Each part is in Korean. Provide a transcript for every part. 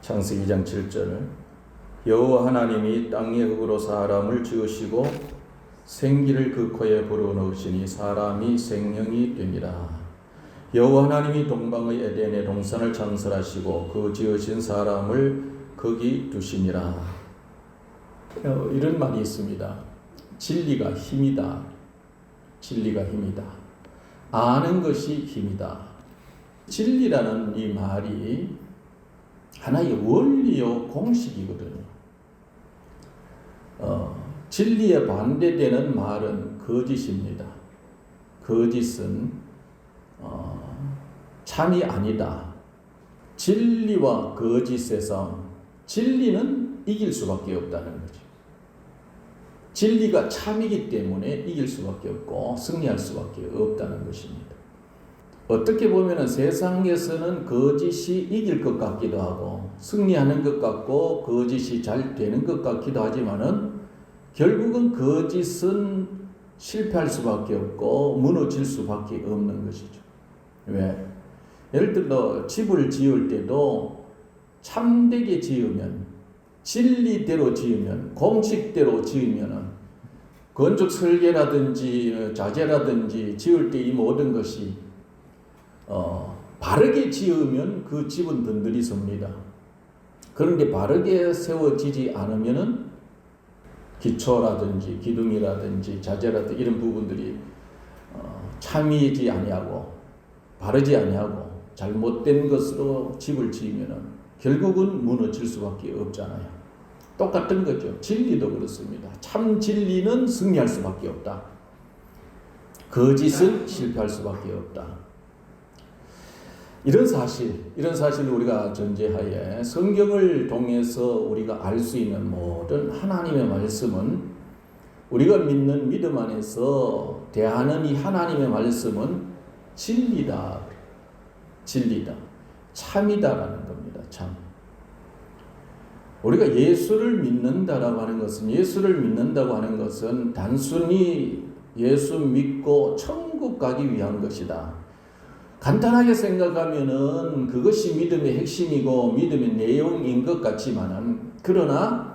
창세기 2장 7절 여호와 하나님이 땅의 흙으로 사람을 지으시고 생기를 그 코에 불어넣으시니 사람이 생명이 되니라. 여호와 하나님이 동방의 에덴의 동산을 창설하시고 그 지으신 사람을 거기 두시니라. 이런 말이 있습니다. 진리가 힘이다. 진리가 힘이다. 아는 것이 힘이다. 진리라는 이 말이 하나의 원리요 공식이거든요. 진리에 반대되는 말은 거짓입니다. 거짓은 참이 아니다. 진리와 거짓의 싸움. 진리는 이길 수밖에 없다는 거죠. 진리가 참이기 때문에 이길 수밖에 없고 승리할 수밖에 없다는 것입니다. 어떻게 보면 세상에서는 거짓이 이길 것 같기도 하고 승리하는 것 같고 거짓이 잘 되는 것 같기도 하지만은 결국은 거짓은 실패할 수밖에 없고 무너질 수밖에 없는 것이죠. 왜? 예를 들어 집을 지을 때도 참되게 지으면 진리대로 지으면 공식대로 지으면은 건축 설계라든지 자재라든지 지을 때 이 모든 것이 바르게 지으면 그 집은 든든히 섭니다. 그런데 바르게 세워지지 않으면은 기초라든지 기둥이라든지 자재라든지 이런 부분들이 참이지 아니하고 바르지 아니하고 잘못된 것으로 집을 지으면은 결국은 무너질 수밖에 없잖아요. 똑같은 거죠. 진리도 그렇습니다. 참 진리는 승리할 수밖에 없다. 거짓은 실패할 수밖에 없다. 이런 사실을 우리가 전제하에 성경을 통해서 우리가 알 수 있는 모든 하나님의 말씀은 우리가 믿는 믿음 안에서 대하는 이 하나님의 말씀은 진리다. 진리다. 참이다라는 겁니다. 참. 우리가 예수를 믿는다라고 하는 것은 예수를 믿는다고 하는 것은 단순히 예수 믿고 천국 가기 위한 것이다. 간단하게 생각하면은 그것이 믿음의 핵심이고 믿음의 내용인 것 같지만은 그러나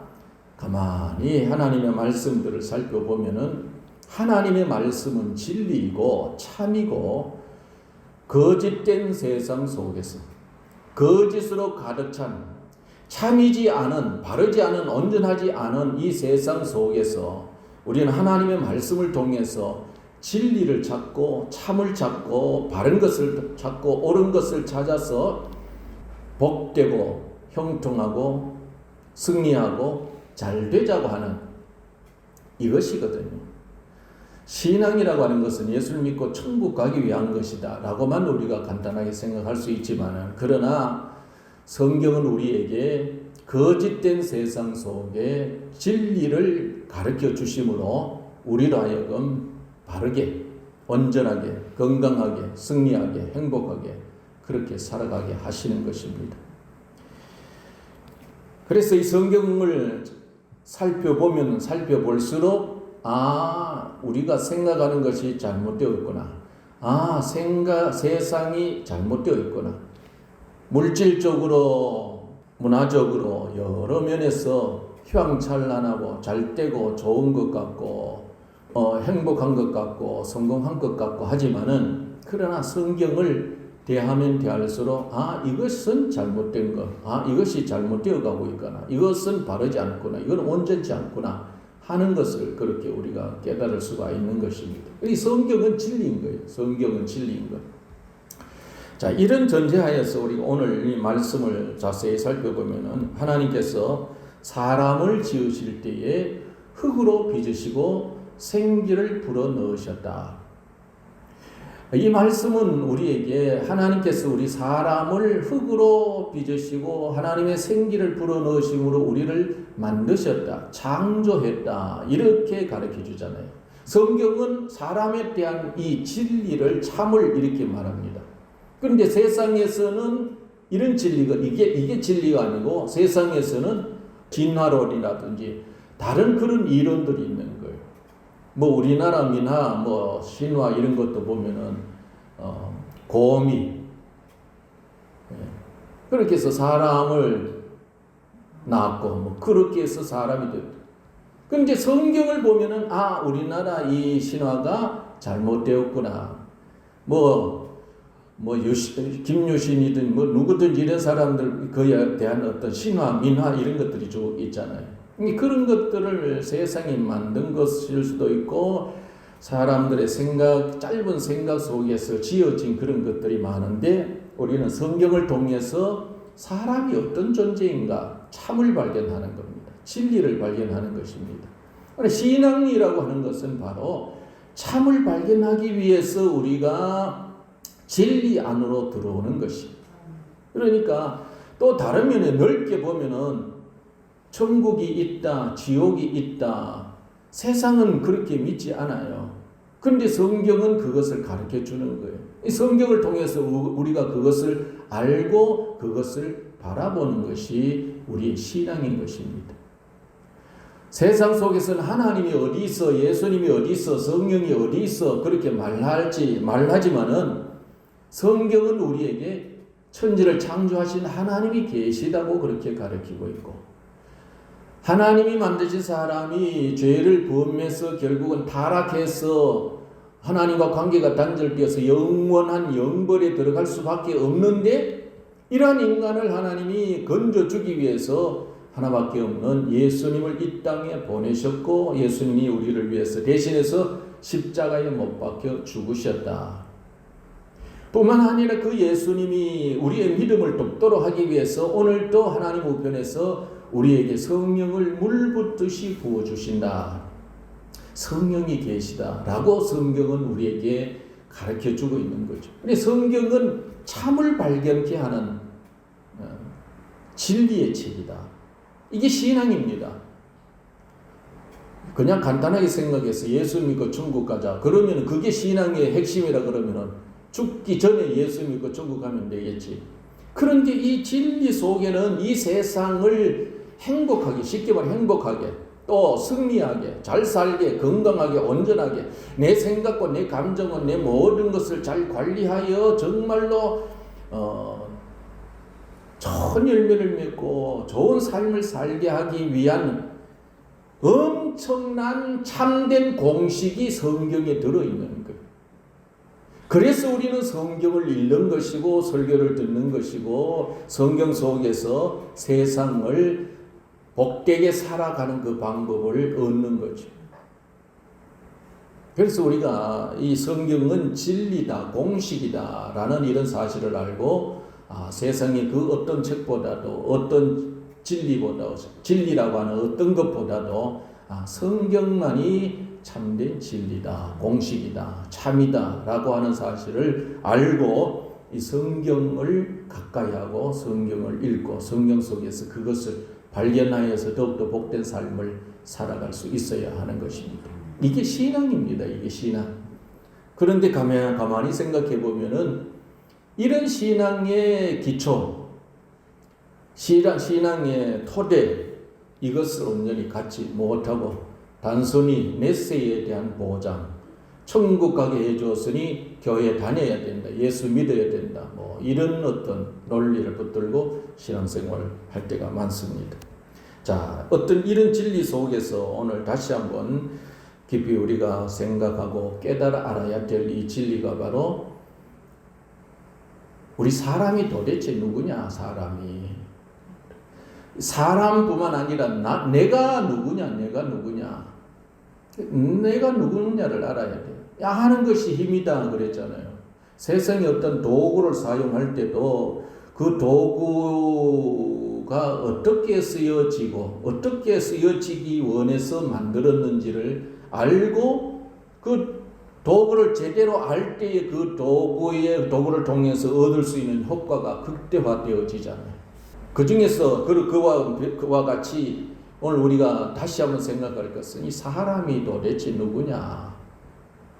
가만히 하나님의 말씀들을 살펴보면은 하나님의 말씀은 진리이고 참이고 거짓된 세상 속에서 거짓으로 가득 찬 참이지 않은 바르지 않은 온전하지 않은 이 세상 속에서 우리는 하나님의 말씀을 통해서 진리를 찾고 참을 찾고 바른 것을 찾고 옳은 것을 찾아서 복되고 형통하고 승리하고 잘 되자고 하는 이것이거든요. 신앙이라고 하는 것은 예수를 믿고 천국 가기 위한 것이다 라고만 우리가 간단하게 생각할 수 있지만 그러나 성경은 우리에게 거짓된 세상 속에 진리를 가르쳐 주심으로 우리로 하여금 바르게, 온전하게, 건강하게, 승리하게, 행복하게 그렇게 살아가게 하시는 것입니다. 그래서 이 성경을 살펴보면 살펴볼수록 우리가 생각하는 것이 잘못되어 있구나. 세상이 잘못되어 있구나. 물질적으로, 문화적으로 여러 면에서 휘황찬란하고 잘되고 좋은 것 같고 행복한 것 같고 성공한 것 같고 하지만은 그러나 성경을 대하면 대할수록 이것은 잘못된 것, 이것이 잘못되어 가고 있거나 이것은 바르지 않구나, 이건 온전치 않구나 하는 것을 그렇게 우리가 깨달을 수가 있는 것입니다. 이 성경은 진리인 거예요. 성경은 진리인 것. 자, 이런 전제하에서 우리가 오늘 이 말씀을 자세히 살펴보면은 하나님께서 사람을 지으실 때에 흙으로 빚으시고 생기를 불어넣으셨다. 이 말씀은 우리에게 하나님께서 우리 사람을 흙으로 빚으시고 하나님의 생기를 불어넣으심으로 우리를 만드셨다. 창조했다. 이렇게 가르쳐 주잖아요. 성경은 사람에 대한 이 진리를 참을 이렇게 말합니다. 그런데 세상에서는 이런 진리가 이게 진리가 아니고 세상에서는 진화론이라든지 다른 그런 이론들이 있는 거예요. 우리나라 민화, 신화 이런 것도 보면은 고미 그렇게 해서 사람을 낳았고 뭐 그렇게 해서 사람이 됐다. 근데 성경을 보면은 우리나라 이 신화가 잘못되었구나. 김유신이든 누구든지 이런 사람들 그에 대한 어떤 신화, 민화 이런 것들이 쭉 있잖아요. 그런 것들을 세상이 만든 것일 수도 있고 사람들의 짧은 생각 속에서 지어진 그런 것들이 많은데 우리는 성경을 통해서 사람이 어떤 존재인가 참을 발견하는 겁니다. 진리를 발견하는 것입니다. 신앙이라고 하는 것은 바로 참을 발견하기 위해서 우리가 진리 안으로 들어오는 것입니다. 그러니까 또 다른 면에 넓게 보면은 천국이 있다, 지옥이 있다. 세상은 그렇게 믿지 않아요. 그런데 성경은 그것을 가르쳐 주는 거예요. 이 성경을 통해서 우리가 그것을 알고 그것을 바라보는 것이 우리의 신앙인 것입니다. 세상 속에서는 하나님이 어디 있어, 예수님이 어디 있어, 성령이 어디 있어 그렇게 말하지만은 성경은 우리에게 천지를 창조하신 하나님이 계시다고 그렇게 가르치고 있고 하나님이 만드신 사람이 죄를 범해서 결국은 타락해서 하나님과 관계가 단절되어서 영원한 영벌에 들어갈 수밖에 없는데 이러한 인간을 하나님이 건져주기 위해서 하나밖에 없는 예수님을 이 땅에 보내셨고 예수님이 우리를 위해서 대신해서 십자가에 못 박혀 죽으셨다. 뿐만 아니라 그 예수님이 우리의 믿음을 돕도록 하기 위해서 오늘도 하나님 우편에서 우리에게 성령을 물붓듯이 부어주신다. 성령이 계시다라고 성경은 우리에게 가르쳐주고 있는 거죠. 근데 성경은 참을 발견케 하는 진리의 책이다. 이게 신앙입니다. 그냥 간단하게 생각해서 예수 믿고 천국 가자. 그러면 그게 신앙의 핵심이라 그러면은 죽기 전에 예수 믿고 천국 가면 되겠지. 그런데 이 진리 속에는 이 세상을 행복하게, 쉽게 말해 행복하게, 또 승리하게, 잘 살게, 건강하게, 온전하게, 내 생각과 내 감정과 내 모든 것을 잘 관리하여 정말로 좋은 열매를 맺고 좋은 삶을 살게 하기 위한 엄청난 참된 공식이 성경에 들어있는 거예요. 그래서 우리는 성경을 읽는 것이고 설교를 듣는 것이고 성경 속에서 세상을 복되게 살아가는 그 방법을 얻는 거죠. 그래서 우리가 이 성경은 진리다, 공식이다 라는 이런 사실을 알고 세상의 그 어떤 책보다도 어떤 진리라고 하는 어떤 것보다도 성경만이 참된 진리다, 공식이다, 참이다 라고 하는 사실을 알고 이 성경을 가까이 하고 성경을 읽고 성경 속에서 그것을 발견하여서 더욱더 복된 삶을 살아갈 수 있어야 하는 것입니다. 이게 신앙입니다. 이게 신앙. 그런데 가만히 생각해 보면은 이런 신앙의 기초, 신앙의 토대 이것을 온전히 갖지 못하고 단순히 메시지에 대한 보장, 천국 가게 해주었으니 교회 다녀야 된다, 예수 믿어야 된다, 이런 어떤 논리를 붙들고 신앙생활을 할 때가 많습니다. 자, 어떤 이런 진리 속에서 오늘 다시 한번 깊이 우리가 생각하고 깨달아 알아야 될 이 진리가 바로 우리 사람이 도대체 누구냐, 사람뿐만 아니라 내가 누구냐를 알아야 돼. 하는 것이 힘이다 그랬잖아요. 세상에 어떤 도구를 사용할 때도 그 도구가 어떻게 쓰여지고 어떻게 쓰여지기 원해서 만들었는지를 알고 그 도구를 제대로 알 때에 그 도구를 통해서 얻을 수 있는 효과가 극대화되어지잖아요. 그 중에서 그와 같이 오늘 우리가 다시 한번 생각할 것은 이 사람이 도대체 누구냐.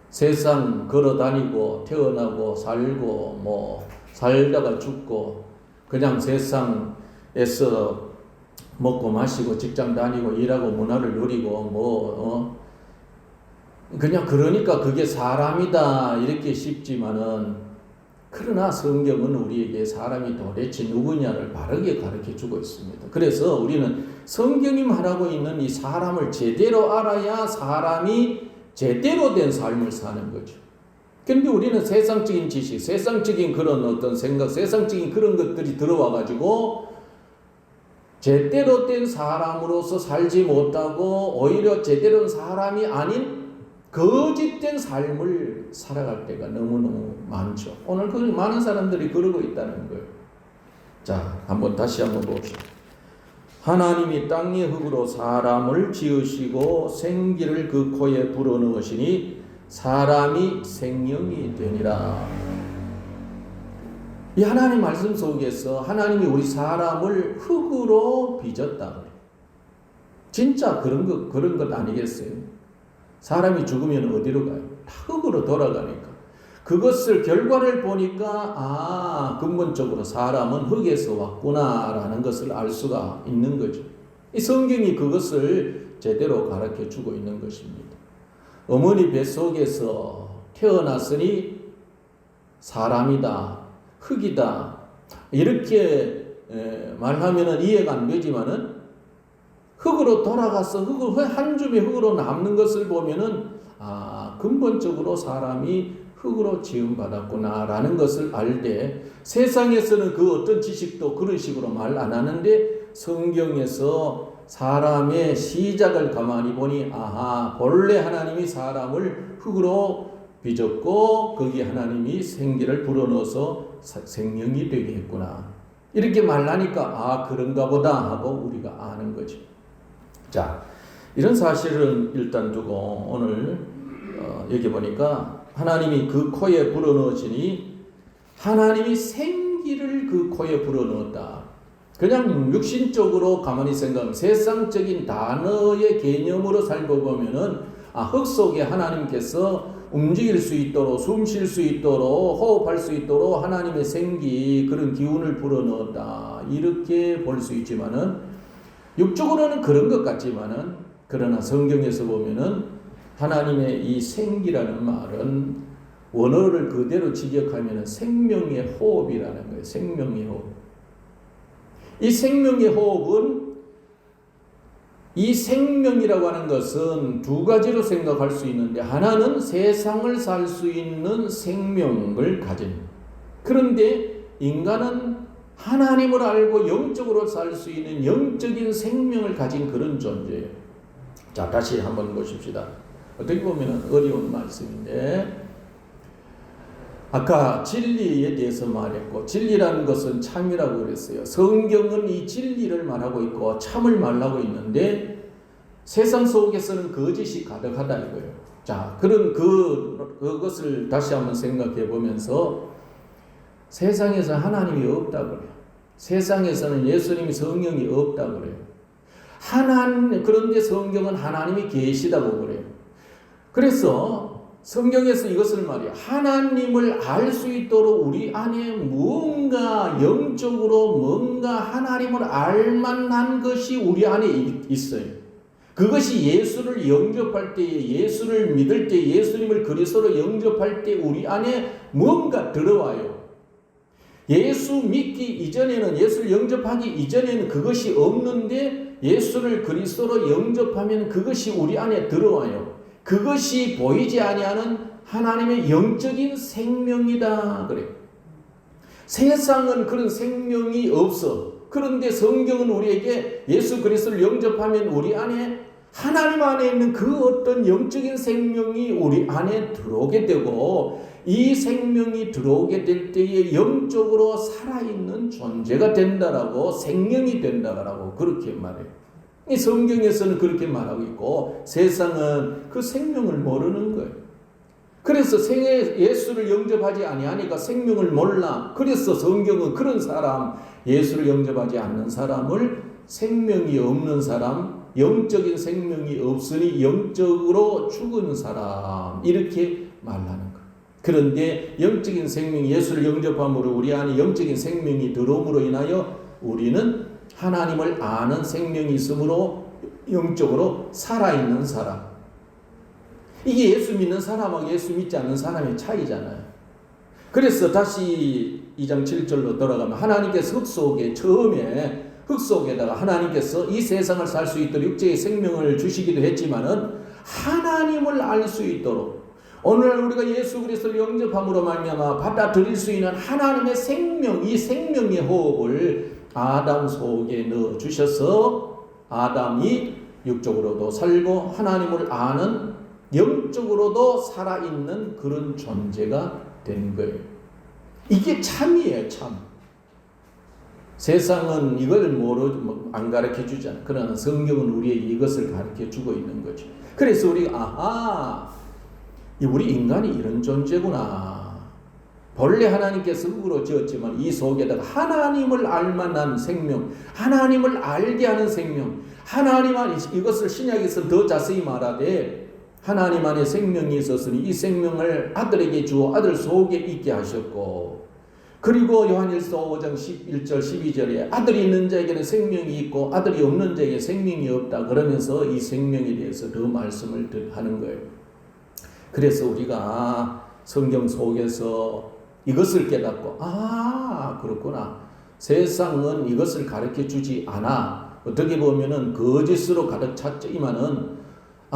세상 걸어다니고 태어나고 살고 살다가 죽고 그냥 세상에서 먹고 마시고 직장 다니고 일하고 문화를 누리고 그냥 그러니까 그게 사람이다 이렇게 싶지만은 그러나 성경은 우리에게 사람이 도대체 누구냐를 바르게 가르쳐 주고 있습니다. 그래서 우리는 성경이 말하고 있는 이 사람을 제대로 알아야 사람이 제대로 된 삶을 사는 거죠. 근데 우리는 세상적인 지식, 세상적인 그런 어떤 생각, 세상적인 그런 것들이 들어와 가지고 제대로 된 사람으로서 살지 못하고 오히려 제대로 된 사람이 아닌 거짓된 삶을 살아갈 때가 너무너무 많죠. 오늘 그 많은 사람들이 그러고 있다는 거예요. 자, 다시 한번 봅시다. 하나님이 땅의 흙으로 사람을 지으시고 생기를 그 코에 불어넣으시니 사람이 생명이 되니라. 이 하나님 말씀 속에서 하나님이 우리 사람을 흙으로 빚었다. 진짜 그런 것 아니겠어요? 사람이 죽으면 어디로 가요? 다 흙으로 돌아가니까. 그것을 결과를 보니까 근본적으로 사람은 흙에서 왔구나라는 것을 알 수가 있는 거죠. 이 성경이 그것을 제대로 가르쳐 주고 있는 것입니다. 어머니 뱃속에서 태어났으니 사람이다, 흙이다 이렇게 말하면 이해가 안 되지만은 흙으로 돌아가서 한 줌의 흙으로 남는 것을 보면은 근본적으로 사람이 흙으로 지음받았구나라는 것을 알 때 세상에서는 그 어떤 지식도 그런 식으로 말 안 하는데 성경에서 사람의 시작을 가만히 보니 본래 하나님이 사람을 흙으로 빚었고 거기 하나님이 생기를 불어넣어서 생명이 되게 했구나. 이렇게 말하니까 그런가 보다 하고 우리가 아는 거죠. 자, 이런 사실은 일단 두고 오늘 여기 보니까 하나님이 그 코에 불어넣으시니 하나님이 생기를 그 코에 불어넣었다. 그냥 육신적으로 가만히 생각하면 세상적인 단어의 개념으로 살펴보면은 흙 속에 하나님께서 움직일 수 있도록 숨 쉴 수 있도록 호흡할 수 있도록 하나님의 생기 그런 기운을 불어넣었다. 이렇게 볼 수 있지만은 육적으로는 그런 것 같지만은 그러나 성경에서 보면은 하나님의 이 생기라는 말은 원어를 그대로 직역하면은 생명의 호흡이라는 거예요. 생명의 호흡. 이 생명의 호흡은 이 생명이라고 하는 것은 두 가지로 생각할 수 있는데 하나는 세상을 살 수 있는 생명을 가진 그런데 인간은 하나님을 알고 영적으로 살 수 있는 영적인 생명을 가진 그런 존재예요. 자, 다시 한번 보십시다. 어떻게 보면 어려운 말씀인데 아까 진리에 대해서 말했고 진리라는 것은 참이라고 그랬어요. 성경은 이 진리를 말하고 있고 참을 말하고 있는데 세상 속에서는 거짓이 가득하다 이거예요. 자, 그런 그것을 다시 한번 생각해 보면서 세상에서 하나님이 없다고 그래요. 세상에서는 예수님이 성령이 없다고 그래요. 그런데 성경은 하나님이 계시다고 그래요. 그래서 성경에서 이것을 말이야. 하나님을 알 수 있도록 우리 안에 뭔가 영적으로 뭔가 하나님을 알만한 것이 우리 안에 있어요. 그것이 예수를 영접할 때에 예수를 믿을 때 예수님을 그리스도로 영접할 때 우리 안에 뭔가 들어와요. 예수 믿기 이전에는 예수를 영접하기 이전에는 그것이 없는데 예수를 그리스도로 영접하면 그것이 우리 안에 들어와요. 그것이 보이지 아니하는 하나님의 영적인 생명이다 그래요. 세상은 그런 생명이 없어. 그런데 성경은 우리에게 예수 그리스도를 영접하면 우리 안에 하나님 안에 있는 그 어떤 영적인 생명이 우리 안에 들어오게 되고 이 생명이 들어오게 될 때에 영적으로 살아있는 존재가 된다라고 생명이 된다라고 그렇게 말해요. 이 성경에서는 그렇게 말하고 있고 세상은 그 생명을 모르는 거예요. 그래서 예수를 영접하지 아니하니까 생명을 몰라. 그래서 성경은 그런 사람, 예수를 영접하지 않는 사람을 생명이 없는 사람, 영적인 생명이 없으니 영적으로 죽은 사람 이렇게 말하는 거예요. 그런데 영적인 생명, 예수를 영접함으로 우리 안에 영적인 생명이 들어옴으로 인하여 우리는 하나님을 아는 생명이 있으므로 영적으로 살아있는 사람. 이게 예수 믿는 사람하고 예수 믿지 않는 사람의 차이잖아요. 그래서 다시 2장 7절로 돌아가면 하나님께서 처음에 흙 속에다가 하나님께서 이 세상을 살 수 있도록 육체의 생명을 주시기도 했지만은 하나님을 알 수 있도록 오늘날 우리가 예수 그리스도를 영접함으로 말미암아 받아들일 수 있는 하나님의 생명, 이 생명의 호흡을 아담 속에 넣어 주셔서 아담이 육적으로도 살고 하나님을 아는 영적으로도 살아있는 그런 존재가 된 거예요. 이게 참이에요, 참. 세상은 이걸 안 가르쳐 주잖아. 그러나 성경은 우리에게 이것을 가르쳐 주고 있는 거죠. 그래서 우리가 우리 인간이 이런 존재구나. 본래 하나님께서 흙으로 지었지만 이 속에다가 하나님을 알만한 생명, 하나님을 알게 하는 생명, 하나님 안에 이것을 신약에서 더 자세히 말하되 하나님 안에 생명이 있었으니 이 생명을 아들에게 주어 아들 속에 있게 하셨고, 그리고 요한일서 5장 11절 12절에 아들이 있는 자에게는 생명이 있고 아들이 없는 자에게 생명이 없다 그러면서 이 생명에 대해서 더 말씀을 하는 거예요. 그래서 우리가 성경 속에서 이것을 깨닫고 그렇구나. 세상은 이것을 가르쳐 주지 않아. 어떻게 보면은 거짓으로 가득 찼지만은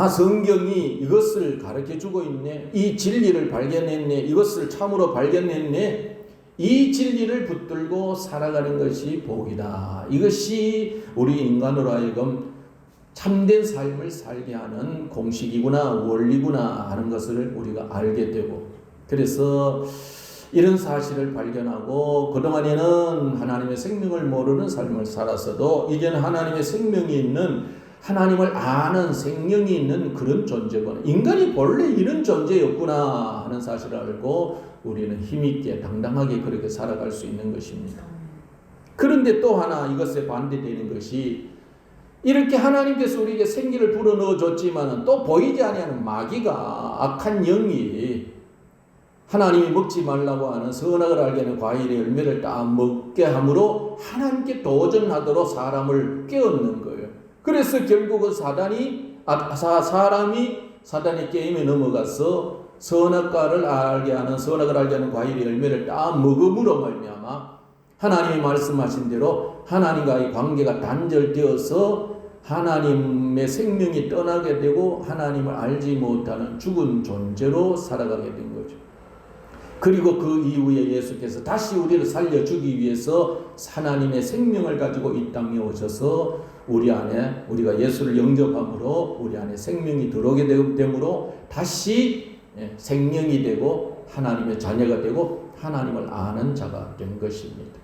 성경이 이것을 가르쳐 주고 있네. 이 진리를 발견했네. 이것을 참으로 발견했네. 이 진리를 붙들고 살아가는 것이 복이다. 이것이 우리 인간으로 하여금 참된 삶을 살게 하는 공식이구나, 원리구나 하는 것을 우리가 알게 되고, 그래서 이런 사실을 발견하고 그동안에는 하나님의 생명을 모르는 삶을 살았어도 이제는 하나님의 생명이 있는, 하나님을 아는 생명이 있는 그런 존재구나. 인간이 본래 이런 존재였구나 하는 사실을 알고 우리는 힘있게 당당하게 그렇게 살아갈 수 있는 것입니다. 그런데 또 하나 이것에 반대되는 것이, 이렇게 하나님께서 우리에게 생기를 불어넣어 줬지만은 또 보이지 아니하는 마귀가, 악한 영이 하나님이 먹지 말라고 하는 선악을 알게 하는 과일의 열매를 딱 먹게 함으로 하나님께 도전하도록 사람을 깨우는 거예요. 그래서 결국은 사람이 사단의 게임에 넘어가서 선악을 알게 하는 과일의 열매를 딱 먹음으로 말미암아 하나님이 말씀하신 대로 하나님과의 관계가 단절되어서 하나님의 생명이 떠나게 되고 하나님을 알지 못하는 죽은 존재로 살아가게 된 거죠. 그리고 그 이후에 예수께서 다시 우리를 살려주기 위해서 하나님의 생명을 가지고 이 땅에 오셔서 우리 안에, 우리가 예수를 영접함으로 우리 안에 생명이 들어오게 되므로 다시 생명이 되고 하나님의 자녀가 되고 하나님을 아는 자가 된 것입니다.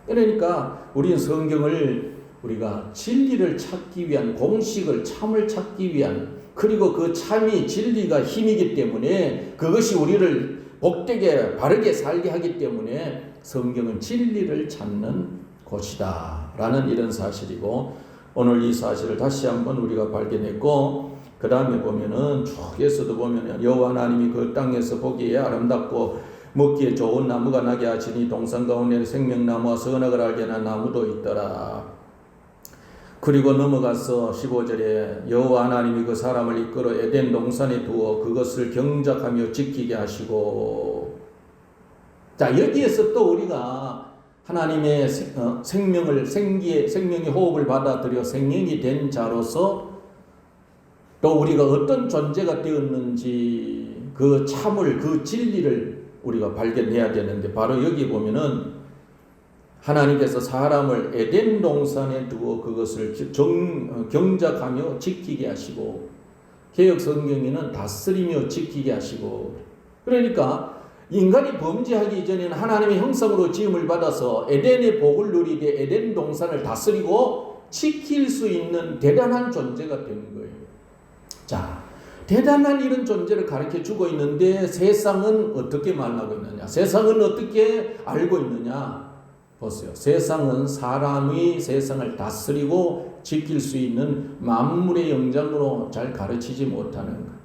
그러니까 우리는 성경을 우리가 진리를 찾기 위한 공식을, 참을 찾기 위한, 그리고 그 참이 진리가 힘이기 때문에 그것이 우리를 복되게 바르게 살게 하기 때문에 성경은 진리를 찾는 곳이다 라는 이런 사실이고, 오늘 이 사실을 다시 한번 우리가 발견했고, 그 다음에 보면은 쭉에서도 보면은 여호와 하나님이 그 땅에서 보기에 아름답고 먹기에 좋은 나무가 나게 하시니 동산 가운데 생명나무와 선악을 알게 하는 나무도 있더라. 그리고 넘어가서 15절에 여호와 하나님이 그 사람을 이끌어 에덴 동산에 두어 그것을 경작하며 지키게 하시고, 자 여기에서 또 우리가 하나님의 생명의 호흡을 받아들여 생명이 된 자로서 또 우리가 어떤 존재가 되었는지 그 참을, 그 진리를 우리가 발견해야 되는데, 바로 여기 보면은 하나님께서 사람을 에덴 동산에 두어 그것을 경작하며 지키게 하시고, 개역 성경에는 다스리며 지키게 하시고, 그러니까 인간이 범죄하기 이전에는 하나님의 형상으로 지음을 받아서 에덴의 복을 누리게 에덴 동산을 다스리고 지킬 수 있는 대단한 존재가 된 거예요. 자, 대단한 이런 존재를 가르쳐 주고 있는데 세상은 어떻게 말하고 있느냐? 세상은 어떻게 알고 있느냐? 보세요. 세상은 사람이 세상을 다스리고 지킬 수 있는 만물의 영장으로 잘 가르치지 못하는 것.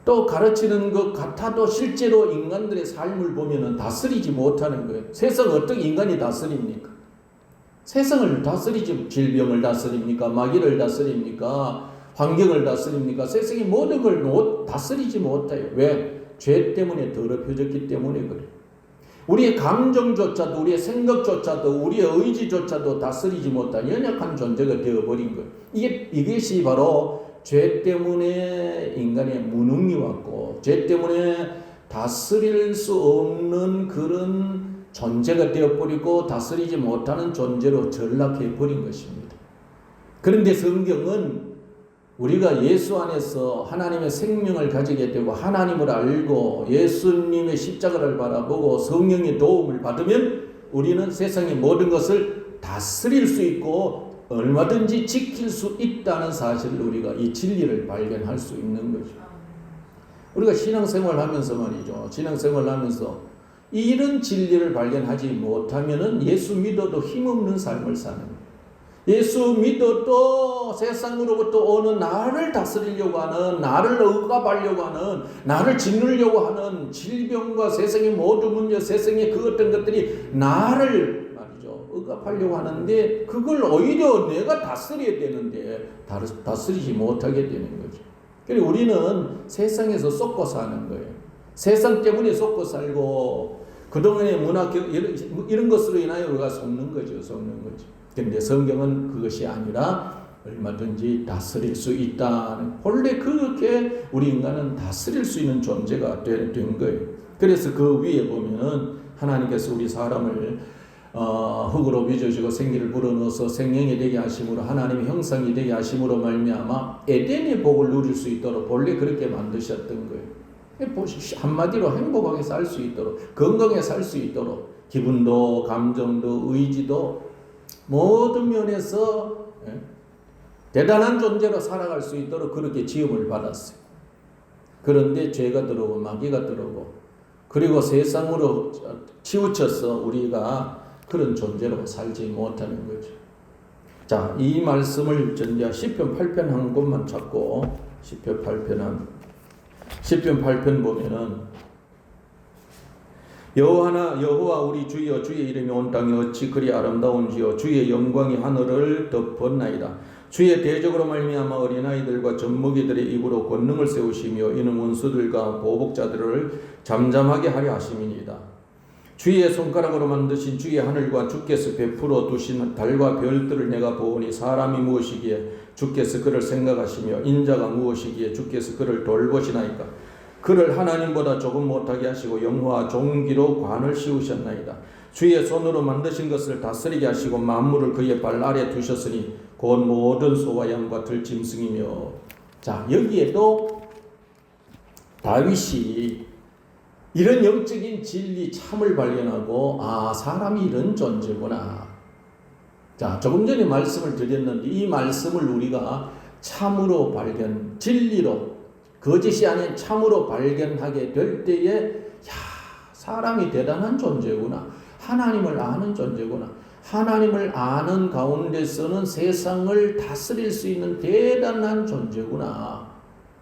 또 가르치는 것 같아도 실제로 인간들의 삶을 보면은 다스리지 못하는 거예요. 세상을 어떻게 인간이 다스립니까? 세상을 다스리지, 질병을 다스립니까? 마귀를 다스립니까? 환경을 다스립니까? 세상의 모든 걸 다스리지 못해요. 왜? 죄 때문에 더럽혀졌기 때문에 그래. 우리의 감정조차도, 우리의 생각조차도, 우리의 의지조차도 다스리지 못한 연약한 존재가 되어버린 거예요. 이것이 바로 죄 때문에 인간의 무능이 왔고, 죄 때문에 다스릴 수 없는 그런 존재가 되어버리고 다스리지 못하는 존재로 전락해버린 것입니다. 그런데 성경은 우리가 예수 안에서 하나님의 생명을 가지게 되고 하나님을 알고 예수님의 십자가를 바라보고 성령의 도움을 받으면 우리는 세상의 모든 것을 다스릴 수 있고 얼마든지 지킬 수 있다는 사실을 우리가 이 진리를 발견할 수 있는 거죠. 우리가 신앙생활 하면서 말이죠. 신앙생활 하면서 이런 진리를 발견하지 못하면은 예수 믿어도 힘없는 삶을 사는 거예요. 예수 믿어도 세상으로부터 오는 나를 다스리려고 하는, 나를 억압하려고 하는, 나를 짓누려고 하는 질병과 세상의 모든 문제, 세상의 그 어떤 것들이 나를 말이죠 억압하려고 하는데 그걸 오히려 내가 다스려야 되는데 다스리지 못하게 되는 거죠. 그래서 우리는 세상에서 썩고 사는 거예요. 세상 때문에 썩고 살고 그동안의 문화 이런 것으로 인하여 우리가 속는 거죠. 그런데 성경은 그것이 아니라 얼마든지 다스릴 수 있다. 본래 그렇게 우리 인간은 다스릴 수 있는 존재가 된 거예요. 그래서 그 위에 보면은 하나님께서 우리 사람을 흙으로 빚어주고 생기를 불어넣어서 생명이 되게 하심으로 하나님의 형상이 되게 하심으로 말미암아 에덴의 복을 누릴 수 있도록 본래 그렇게 만드셨던 거예요. 한마디로 행복하게 살 수 있도록, 건강하게 살 수 있도록, 기분도 감정도 의지도 모든 면에서 대단한 존재로 살아갈 수 있도록 그렇게 지음을 받았어요. 그런데 죄가 들어오고 마귀가 들어오고 그리고 세상으로 치우쳐서 우리가 그런 존재로 살지 못하는 거죠. 자, 이 말씀을 전제 시편 8편 한 곳만 찾고 시편 8편 보면은 여호와 우리 주여 주의 이름이 온 땅에 어찌 그리 아름다운지요 주의 영광이 하늘을 덮었나이다. 주의 대적으로 말미암아 어린아이들과 젖먹이들의 입으로 권능을 세우시며 이는 원수들과 보복자들을 잠잠하게 하려 하심이니이다. 주의 손가락으로 만드신 주의 하늘과 주께서 베풀어 두신 달과 별들을 내가 보오니 사람이 무엇이기에 주께서 그를 생각하시며 인자가 무엇이기에 주께서 그를 돌보시나이까. 그를 하나님보다 조금 못하게 하시고 영화와 종기로 관을 씌우셨나이다. 주의 손으로 만드신 것을 다스리게 하시고 만물을 그의 발 아래 두셨으니 곧 모든 소와 양과 들짐승이며. 자, 여기에도 다윗이 이런 영적인 진리 참을 발견하고 사람이 이런 존재구나. 자, 조금 전에 말씀을 드렸는데 이 말씀을 우리가 참으로 진리로 거짓이 아닌 참으로 발견하게 될 때에 사람이 대단한 존재구나. 하나님을 아는 존재구나. 하나님을 아는 가운데서는 세상을 다스릴 수 있는 대단한 존재구나.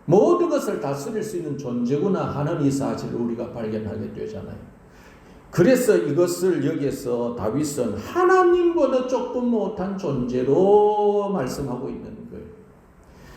모든 것을 다스릴 수 있는 존재구나 하는 이 사실을 우리가 발견하게 되잖아요. 그래서 이것을 여기에서 다윗은 하나님보다 조금 못한 존재로 말씀하고 있는 거예요.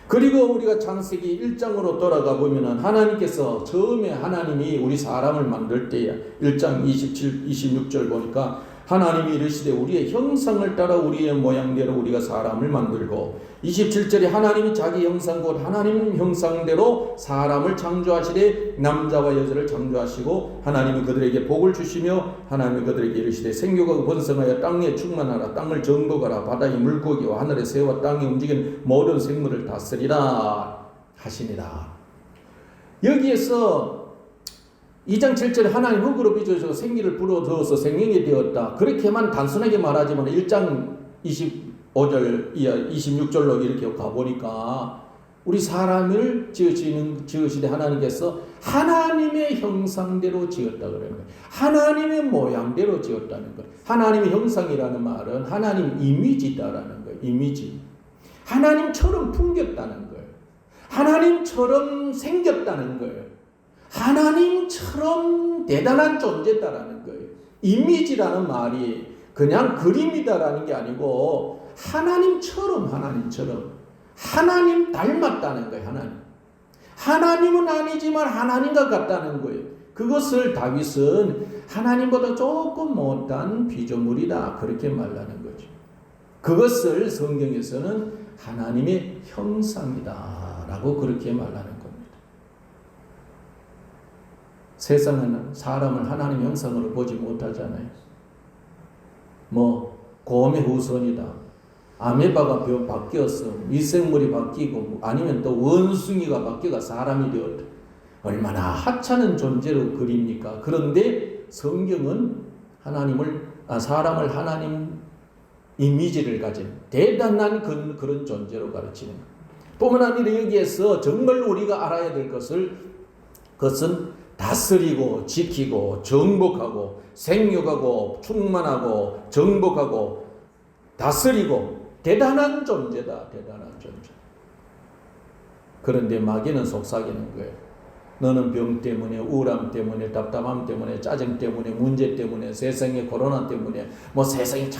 그리고 우리가 창세기 1장으로 돌아가 보면은 하나님께서 처음에 하나님이 우리 사람을 만들 때에 1장 27, 26절 보니까 하나님이 이르시되 우리의 형상을 따라 우리의 모양대로 우리가 사람을 만들고 27절에 하나님이 자기 형상 곧 하나님 형상대로 사람을 창조하시되 남자와 여자를 창조하시고 하나님이 그들에게 복을 주시며 하나님이 그들에게 이르시되 생육하고 번성하여 땅에 충만하라 땅을 정복하라 바다의 물고기와 하늘의 새와 땅에 움직이는 모든 생물을 다스리라 하시니라. 여기에서 2장 7절에 하나님 흙으로 빚어서 생기를 불어넣어서 생명이 되었다. 그렇게만 단순하게 말하지만 1장 25절 이하 26절로 이렇게 가보니까 우리 사람을 지으시되 하나님께서 하나님의 형상대로 지었다 그러는 거예요. 하나님의 모양대로 지었다는 거예요. 하나님의 형상이라는 말은 하나님 이미지다라는 거예요. 이미지. 하나님처럼 풍겼다는 거예요. 하나님처럼 생겼다는 거예요. 하나님처럼 대단한 존재다라는 거예요. 이미지라는 말이 그냥 그림이다라는 게 아니고 하나님처럼 하나님 닮았다는 거예요. 하나님은 아니지만 하나님과 같다는 거예요. 그것을 다윗은 하나님보다 조금 못한 피조물이다 그렇게 말하는 거죠. 그것을 성경에서는 하나님의 형상이다 라고 그렇게 말하는 겁니다. 세상은 사람을 하나님의 형상으로 보지 못하잖아요. 뭐 곰의 후손이다, 아메바가 바뀌었어, 미생물이 바뀌고, 아니면 또 원숭이가 바뀌어가 사람이 되었다. 얼마나 하찮은 존재로 그립니까? 그런데 성경은 사람을 하나님 이미지를 가진 대단한 그런 존재로 가르치는 거예요. 뿐만 아니라 여기에서 정말 우리가 알아야 될 그것은 다스리고 지키고 정복하고 생육하고 충만하고 정복하고 다스리고 대단한 존재다. 대단한 존재. 그런데 마귀는 속삭이는 거예요. 너는 병 때문에, 우울함 때문에, 답답함 때문에, 짜증 때문에, 문제 때문에, 세상의 코로나 때문에, 뭐 세상이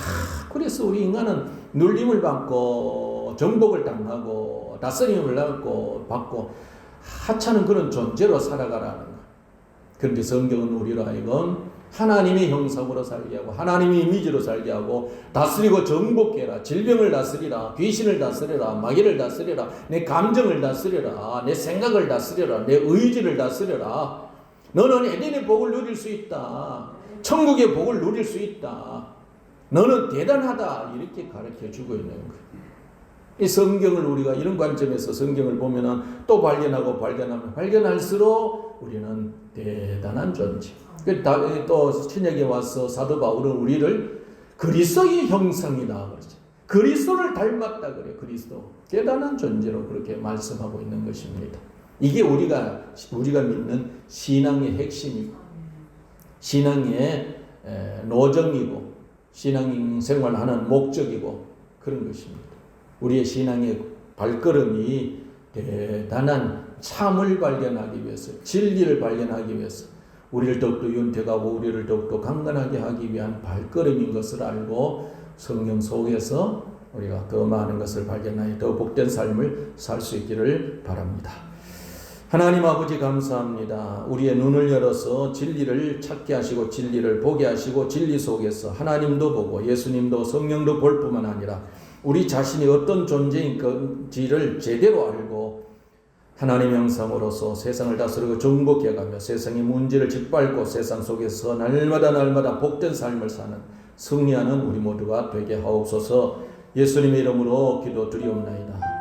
그래서 우리 인간은 눌림을 받고 정복을 당하고 다스림을 받고 하찮은 그런 존재로 살아가라는 거예요. 그런데 성경은 우리로 하여금 하나님의 형상으로 살게 하고 하나님의 이미지로 살게 하고 다스리고 정복해라. 질병을 다스리라. 귀신을 다스려라. 마귀를 다스려라. 내 감정을 다스려라. 내 생각을 다스려라. 내 의지를 다스려라. 너는 에덴의 복을 누릴 수 있다. 천국의 복을 누릴 수 있다. 너는 대단하다. 이렇게 가르쳐주고 있는 거예요. 이 성경을 우리가 이런 관점에서 성경을 보면은 또 발견할수록 우리는 대단한 존재. 또 신약에 와서 사도 바울은 우리를 그리스도의 형상이다 그러죠. 그리스도를 닮았다 그래요. 그리스도 대단한 존재로 그렇게 말씀하고 있는 것입니다. 이게 우리가 믿는 신앙의 핵심이고 신앙의 노정이고 신앙생활하는 목적이고 그런 것입니다. 우리의 신앙의 발걸음이 대단한 참을 발견하기 위해서, 진리를 발견하기 위해서, 우리를 더욱더 윤택하고 우리를 더욱더 강건하게 하기 위한 발걸음인 것을 알고 성경 속에서 우리가 더 많은 것을 발견하여 더 복된 삶을 살 수 있기를 바랍니다. 하나님 아버지 감사합니다. 우리의 눈을 열어서 진리를 찾게 하시고 진리를 보게 하시고 진리 속에서 하나님도 보고 예수님도 성령도 볼 뿐만 아니라 우리 자신이 어떤 존재인지를 제대로 알고 하나님의 형상으로서 세상을 다스리고 정복해가며 세상의 문제를 짓밟고 세상 속에서 날마다 복된 삶을 사는 승리하는 우리 모두가 되게 하옵소서. 예수님의 이름으로 기도드리옵나이다.